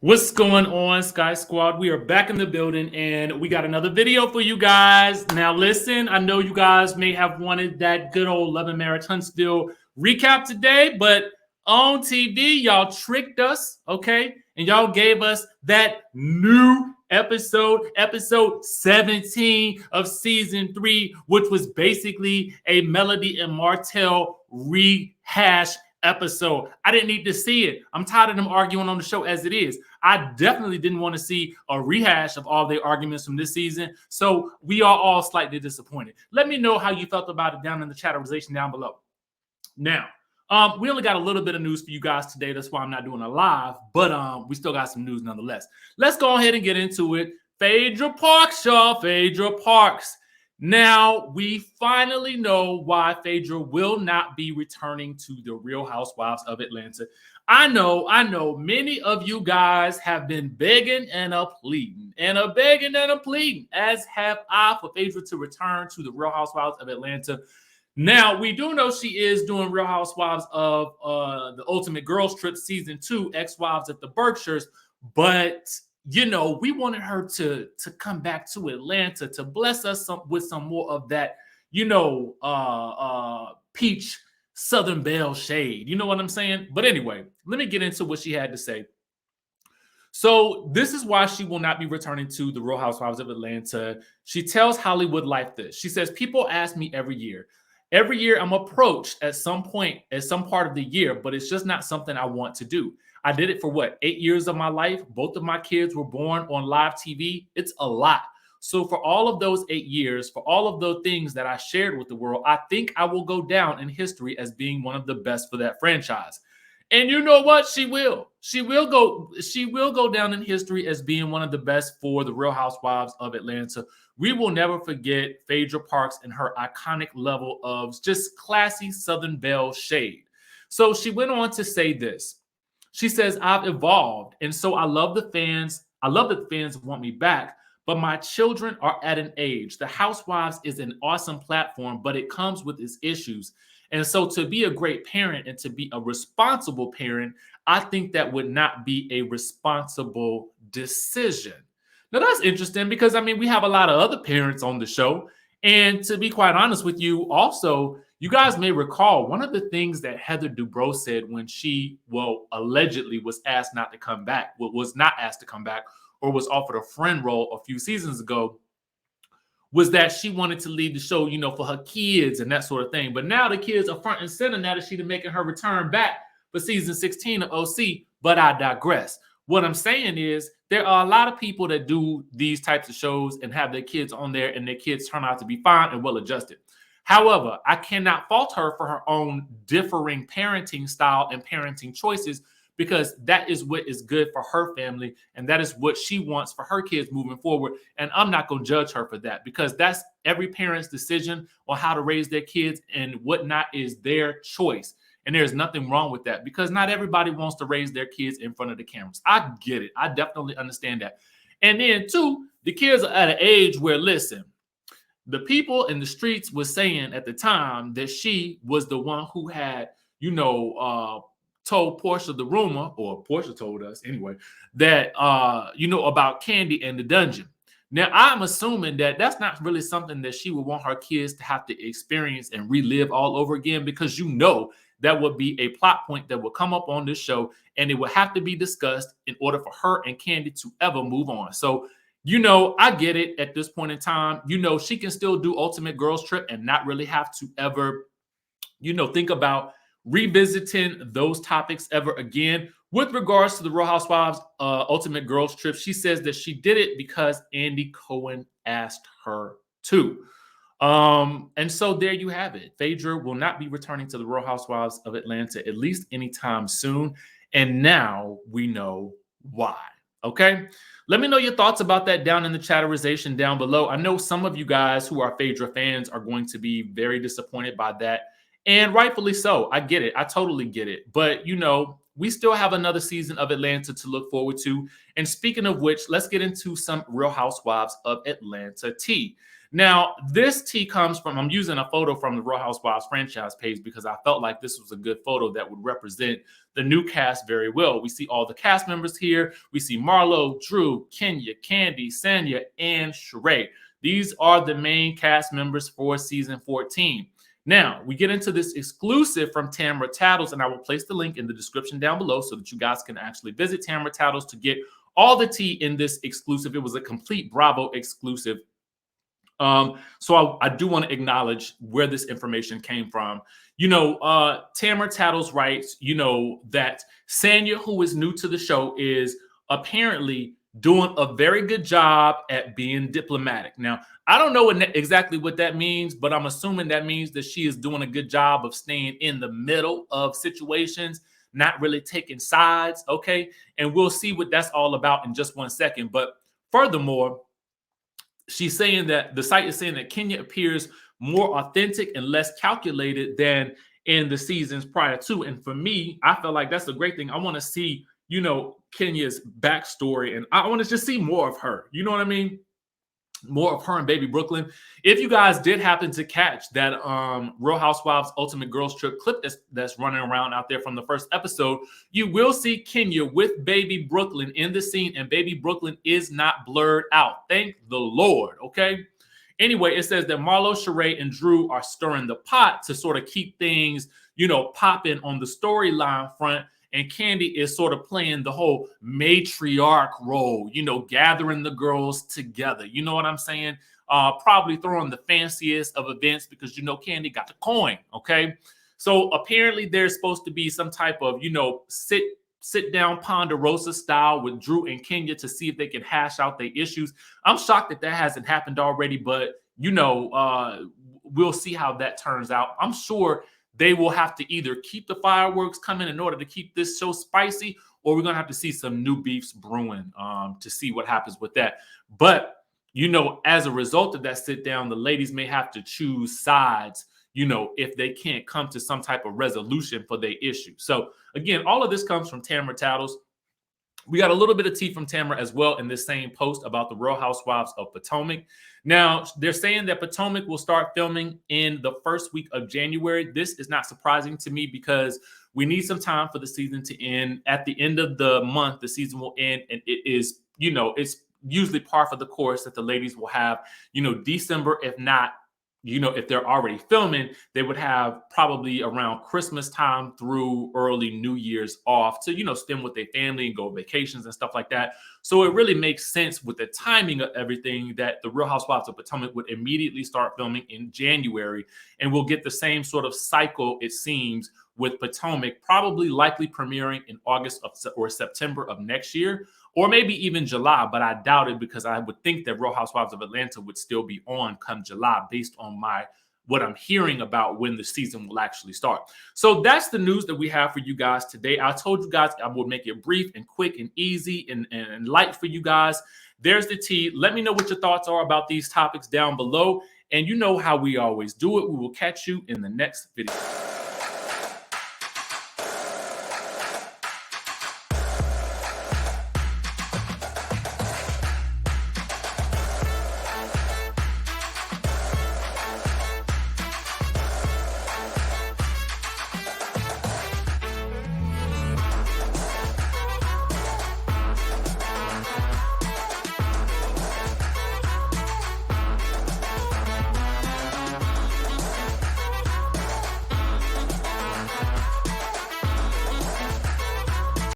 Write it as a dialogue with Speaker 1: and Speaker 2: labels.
Speaker 1: What's going on, Sky Squad? We are back in the building and we got another video for you guys. Now, listen, I know you guys may have wanted that good old Love and Marriage Huntsville recap today, but on TV, y'all tricked us, okay? And y'all gave us that new episode 17 of season 3, which was basically a Melody and Martell rehash episode. I didn't need to see it. I'm tired of them arguing on the show as it is. I definitely didn't want to see a rehash of all their arguments from this season. So we are all slightly disappointed. Let me know how you felt about it down in the chatterization down below. Now, we only got a little bit of news for you guys today. That's why I'm not doing a live, but we still got some news nonetheless. Let's go ahead and get into it. Phaedra Parks, y'all. Phaedra Parks. Now, we finally know why Phaedra will not be returning to the Real Housewives of Atlanta. I know, many of you guys have been begging and pleading, as have I, for Phaedra to return to the Real Housewives of Atlanta. Now, we do know she is doing Real Housewives of the Ultimate Girls Trip Season 2, Ex-Wives at the Berkshires, but we wanted her to come back to Atlanta to bless us with some more of that, peach Southern Belle shade. You know what I'm saying? But anyway, let me get into what she had to say. So this is why she will not be returning to the Real Housewives of Atlanta. She tells Hollywood Life this. She says, people ask me every year. Every year I'm approached at some point, at some part of the year, but it's just not something I want to do. I did it for 8 years of my life. Both of my kids were born on live TV. It's a lot. So for all of those 8 years, for all of those things that I shared with the world, I think I will go down in history as being one of the best for that franchise. And you know what? She will. She will go down in history as being one of the best for the Real Housewives of Atlanta. We will never forget Phaedra Parks and her iconic level of just classy Southern Belle shade. So she went on to say this. She says, I've evolved, and so I love the fans. I love that the fans want me back, but my children are at an age. The Housewives is an awesome platform, but it comes with its issues. And so to be a great parent and to be a responsible parent, I think that would not be a responsible decision. Now, that's interesting because, we have a lot of other parents on the show. And to be quite honest with you, also, you guys may recall one of the things that Heather Dubrow said when she, allegedly was asked not to come back, was not asked to come back, or was offered a friend role a few seasons ago, was that she wanted to leave the show, for her kids and that sort of thing. But now the kids are front and center now that she's making her return back for season 16 of OC. But I digress. What I'm saying is there are a lot of people that do these types of shows and have their kids on there and their kids turn out to be fine and well-adjusted. However, I cannot fault her for her own differing parenting style and parenting choices because that is what is good for her family and that is what she wants for her kids moving forward. And I'm not going to judge her for that because that's every parent's decision on how to raise their kids and whatnot is their choice. And there's nothing wrong with that because not everybody wants to raise their kids in front of the cameras. I get it. I definitely understand that. And then, two, the kids are at an age where, listen, the people in the streets were saying at the time that she was the one who had, told Portia the rumor, or Portia told us anyway, that, about Candy and the dungeon. Now, I'm assuming that that's not really something that she would want her kids to have to experience and relive all over again because that would be a plot point that would come up on this show and it would have to be discussed in order for her and Candy to ever move on. So, I get it at this point in time. She can still do Ultimate Girls Trip and not really have to ever, think about revisiting those topics ever again. With regards to the Real Housewives Ultimate Girls Trip, she says that she did it because Andy Cohen asked her to. And so there you have it. Phaedra will not be returning to the Real Housewives of Atlanta, at least anytime soon. And now we know why. Okay? Let me know your thoughts about that down in the chatterization down below. I know some of you guys who are Phaedra fans are going to be very disappointed by that. And rightfully so. I get it. I totally get it. But, we still have another season of Atlanta to look forward to. And speaking of which, let's get into some Real Housewives of Atlanta tea. Now, this tea comes from, I'm using a photo from the Real Housewives franchise page because I felt like this was a good photo that would represent the new cast very well. We see all the cast members here. We see Marlo, Drew, Kenya, Candy, Sanya, and Sheree. These are the main cast members for season 14. Now, we get into this exclusive from Tamara Tattles, and I will place the link in the description down below so that you guys can actually visit Tamara Tattles to get all the tea in this exclusive. It was a complete Bravo exclusive. So I do want to acknowledge where this information came from. Tamara Tattles writes, that Sanya, who is new to the show, is apparently doing a very good job at being diplomatic. Now, I don't know exactly what that means, but I'm assuming that means that she is doing a good job of staying in the middle of situations, not really taking sides, okay? And we'll see what that's all about in just 1 second. But furthermore, she's saying that the site is saying that Kenya appears more authentic and less calculated than in the seasons prior to. And for me, I feel like that's a great thing. I want to see, Kenya's backstory, and I want to just see more of her. You know what I mean? More of her and baby Brooklyn. If you guys did happen to catch that Real Housewives Ultimate Girls Trip clip that's running around out there from the first episode, you will see Kenya with baby Brooklyn in the scene, and baby Brooklyn is not blurred out. Thank the Lord, okay? Anyway, it says that Marlo, Sheree, and Drew are stirring the pot to sort of keep things, popping on the storyline front. And Candy is sort of playing the whole matriarch role, gathering the girls together. You know what I'm saying? Probably throwing the fanciest of events because, Candy got the coin, okay? So apparently there's supposed to be some type of, sit down Ponderosa style with Drew and Kenya to see if they can hash out their issues. I'm shocked that hasn't happened already, but, we'll see how that turns out. I'm sure they will have to either keep the fireworks coming in order to keep this show spicy, or we're going to have to see some new beefs brewing to see what happens with that. But, as a result of that sit down, the ladies may have to choose sides, if they can't come to some type of resolution for their issue. So, again, all of this comes from Tamara Tattles. We got a little bit of tea from Tamara as well in this same post about the Real Housewives of Potomac. Now, they're saying that Potomac will start filming in the first week of January. This is not surprising to me because we need some time for the season to end. At the end of the month, the season will end, and it is, it's usually par for the course that the ladies will have, December, if not, if they're already filming, they would have probably around Christmas time through early New Year's off to, spend with their family and go on vacations and stuff like that. So it really makes sense with the timing of everything that the Real Housewives of Potomac would immediately start filming in January. And we'll get the same sort of cycle, it seems, with Potomac, probably likely premiering in August or September of next year, or maybe even July, but I doubt it because I would think that Real Housewives of Atlanta would still be on come July based on what I'm hearing about when the season will actually start. So that's the news that we have for you guys today. I told you guys I would make it brief and quick and easy and light for you guys. There's the tea. Let me know what your thoughts are about these topics down below. And you know how we always do it. We will catch you in the next video.